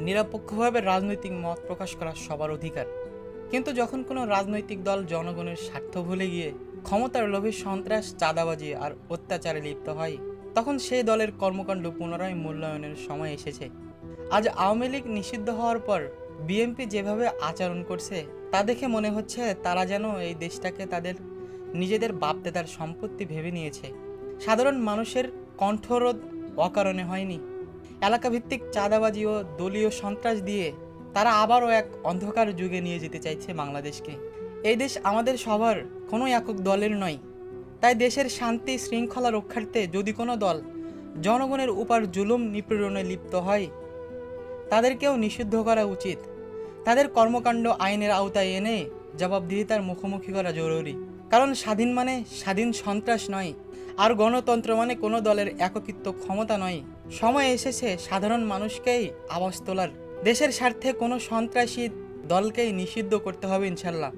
নিরপেক্ষভাবে রাজনৈতিক মত প্রকাশ করা সবার অধিকার, কিন্তু যখন কোনো রাজনৈতিক দল জনগণের স্বার্থ ভুলে গিয়ে ক্ষমতার লোভে সন্ত্রাস, চাঁদাবাজি আর অত্যাচারে লিপ্ত হয়, তখন সেই দলের কর্মকাণ্ড পুনরায় মূল্যায়নের সময় এসেছে। আজ আওয়ামী লীগ নিষিদ্ধ হওয়ার পর বিএনপি যেভাবে আচরণ করছে তা দেখে মনে হচ্ছে তারা যেন এই দেশটাকে তাদের নিজেদের বাপদাদার সম্পত্তি ভেবে নিয়েছে। সাধারণ মানুষের কণ্ঠরোধ অকারণে হয়নি। এলাকাভিত্তিক চাঁদাবাজি ও দলীয় সন্ত্রাস দিয়ে তারা আবারও এক অন্ধকার যুগে নিয়ে যেতে চাইছে বাংলাদেশকে। এই দেশ আমাদের সবার, কোনো একক দলের নয়। তাই দেশের শান্তি শৃঙ্খলা রক্ষার্থে যদি কোনো দল জনগণের উপর জুলুম নিপীড়নে লিপ্ত হয়, তাদেরকেও নিষিদ্ধ করা উচিত। তাদের কর্মকাণ্ড আইনের আওতায় এনে জবাবদিহিতার মুখোমুখি করা জরুরি। কারণ স্বাধীন মানে স্বাধীন সন্ত্রাস নয়, আর গণতন্ত্র মানে কোনো দলের এককৃত ক্ষমতা নয়। সময় এসেছে সাধারণ মানুষকেই আওয়াজ তোলার। দেশের স্বার্থে কোনো সন্ত্রাসী দলকেই নিষিদ্ধ করতে হবে ইনশাল্লাহ।